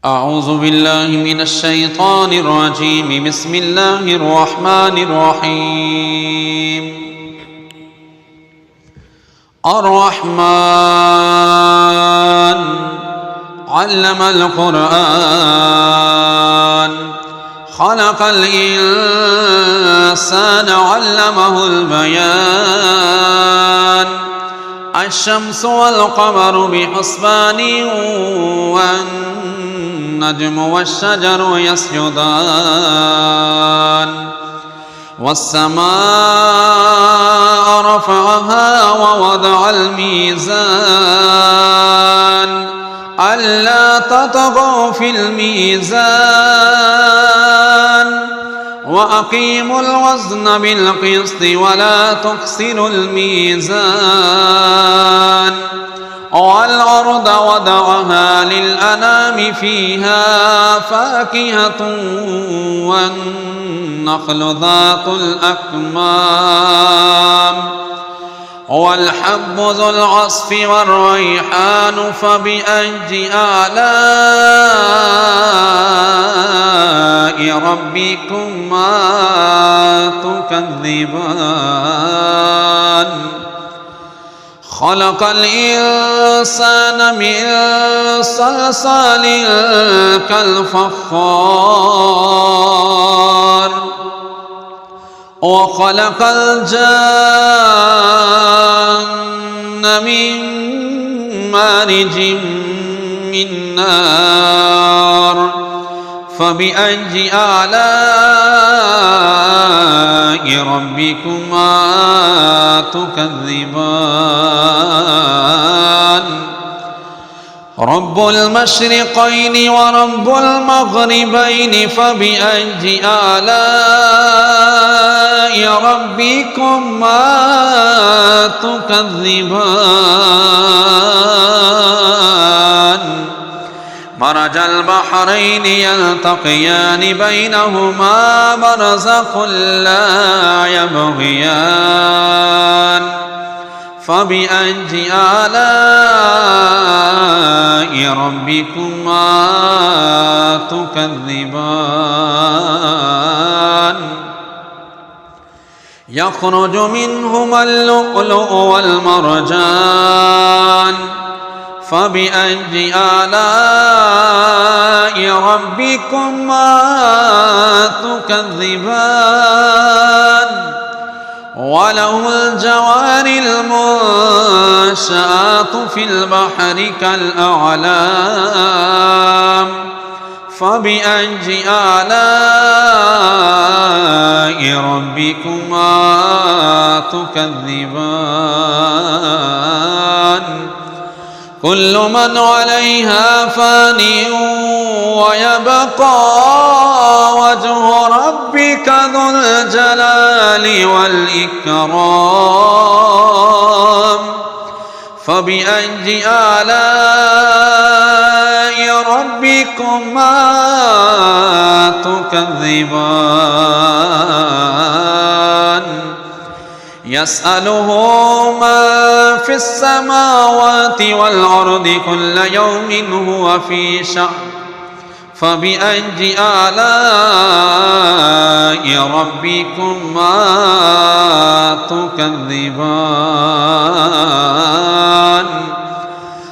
أعوذ بالله من الشيطان الرجيم. بسم الله الرحمن الرحيم. الرحمن علم القرآن خلق الإنسان علمه البيان الشمس والقمر بحسبان والنجم والشجر يسجدان والسماء رفعها ووضع الميزان ألا تطغوا في الميزان وأقيموا الوزن بالقسط ولا تخسروا الميزان والأرض وضعها للأنام فيها فاكهة والنخل ذات الأكمام والحب ذو العصف والريحان فبأي آلاء ربكما تكذبان خلق الإنسان من صلصال كالفخار وخلق الجن من مارج من نار فبأي آلاء ربكما تكذبان رب المشرقين ورب المغربين فبأي آلاء ربكما تكذبان مرج البحرين يلتقيان بينهما برزخ لا يبغيان فبأي آلاء ربكما تكذبان يخرج منهما اللؤلؤ والمرجان فبأي آلاء ربكما تكذبان وله الجوار المنشآت في البحر كالأعلام فبأي آلاء ربكما تكذبان كل من عليها فان ويبقى وجه ربك ذو الجلال والإكرام فبأي آلاء ربكما تكذبان يسأله ما في السماوات والأرض كل يوم هو في شأن فبأي آلاء ربكما تكذبان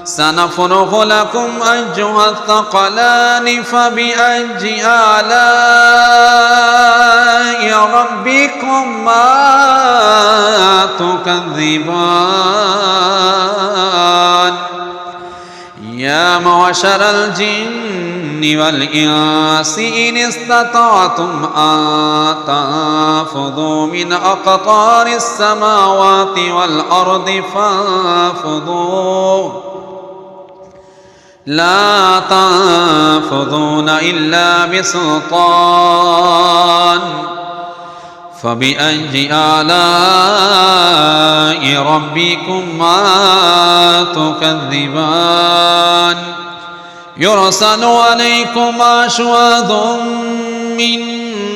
سنفرغ لكم أيها الثقلان فبأي آلاء ربكما تكذبان يا معشر الجن والإنس إن استطعتم أن تنفذوا من أقطار السماوات والأرض فانفذوا لا تنفذون إلا بسلطان فبأي آلاء ربكما تكذبان يرسل عليكما شواظ من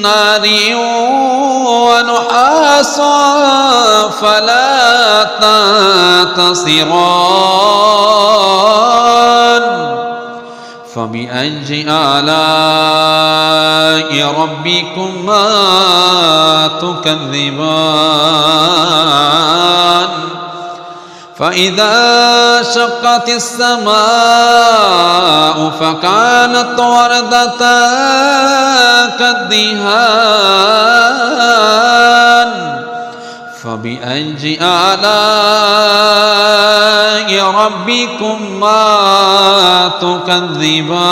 نار ونحاس فلا تنتصران فبأي آلاء ربكما تكذبان فإذا شقت السماء فكانت وردة كالدهان فبأي آلاء ربكما تكذبان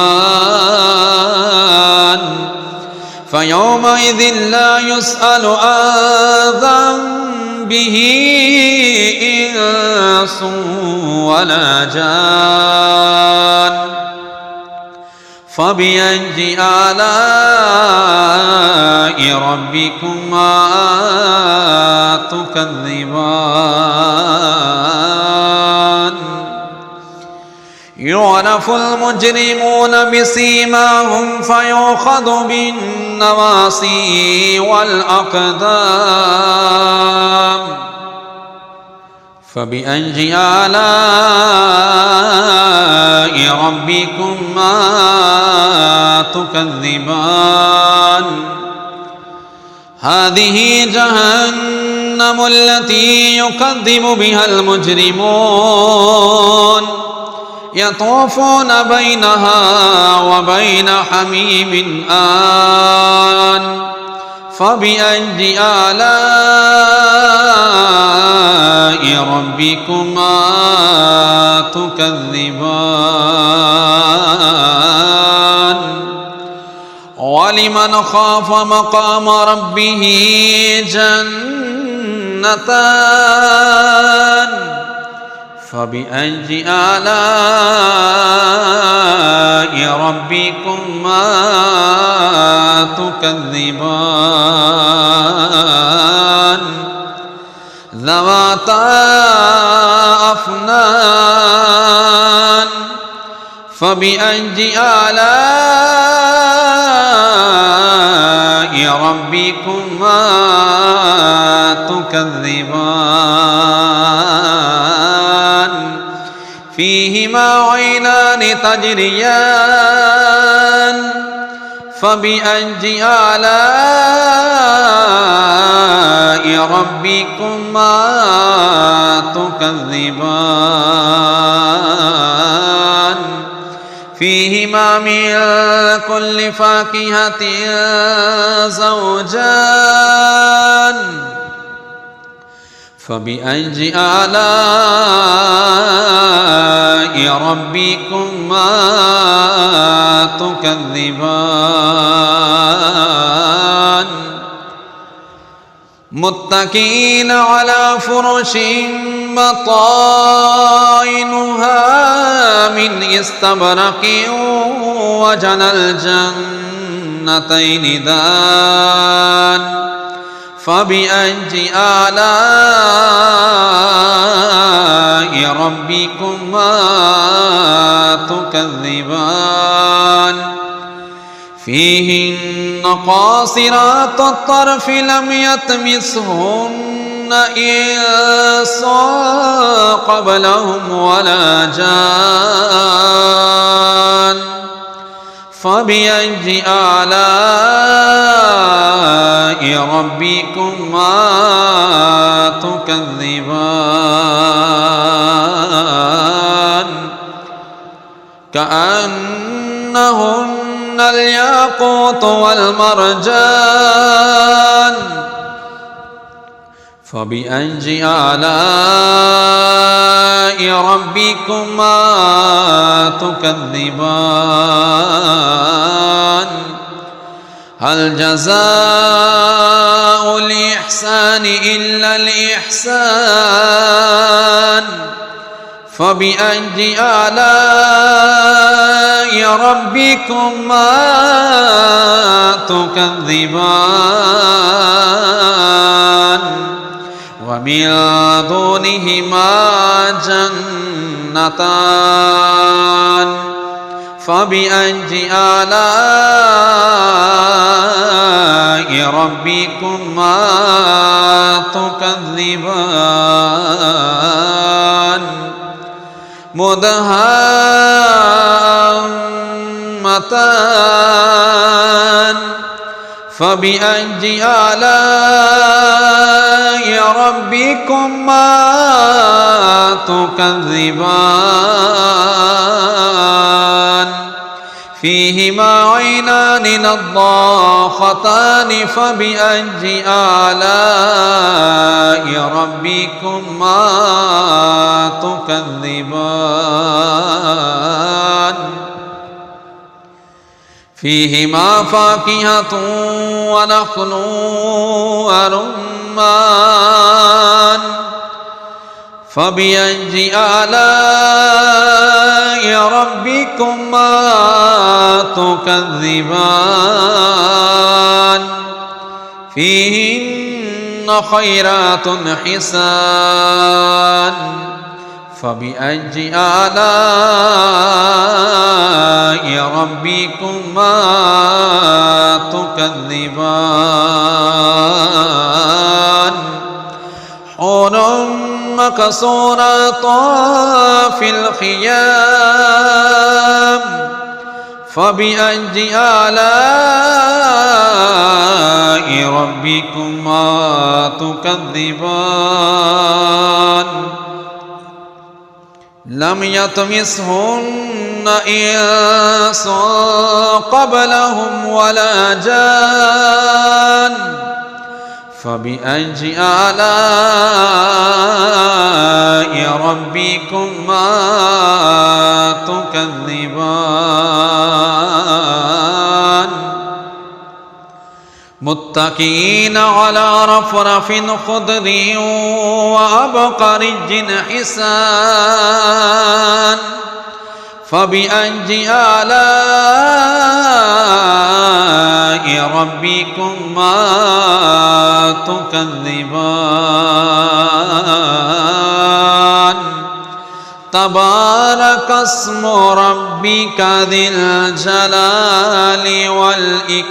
فيومئذ لا يسأل عن ذنبه إنس ولا جان فبأي آلاء ربكما تكذبان يعرف المجرمون بسيماهم فيؤخذ بالنواصي والأقدام فبأي آلاء ربكما تكذبان هذه جهنم التي يكذب بها المجرمون يطوفون بينها وبين حميم آن فبأي آلاء ربكما تكذبان ولمن خاف مقام ربه جنتان فبأي آلاء ربكما تكذبان ذواتا أفنان فبأي آلاء ربكما تكذبان فيهما عينان تجريان فبأي آلاء ربكما تكذبان فيهما من كل فاكهة زوجان فبأي آلاء ربكما تكذبان متكئين على فرش بطائنها من استبرق وجنى الجنتين دان فبأي آلاء ربكما تكذبان فيهن قاصرات الطرف لم يطمثهن إنس قبلهم ولا جان فبأي آلاء ربكما تكذبان كأنهن الياقوت والمرجان فبأي آلاء ربكما تكذبان هل جزاء الإحسان إلا الإحسان فبأي آلاء ربكما تكذبان ومن دونهما جنتان فبأي آلاء ربكما تكذبان مدهامتان نعمتان فبأي آلاء ربكما تكذبان فيهما عينان نضاختان فبأي آلاء ربكما تكذبان فيهما فاكهة ونخل ورمان فبأي آلاء ربكما تكذبان فيهن خيرات حسان فبأي آلاء ربكما تكذبان حور مقصورات في الخيام فبأي آلاء ربكما تكذبان لم يطمثهن إنس قبلهم ولا جان فبأي آلاء ربكما تكذبان متكئين على رفرف خضر وعبقري حسان فبأي آلاء ربكما تكذبان تبارك اسم ربك ذي الجلال والإكرام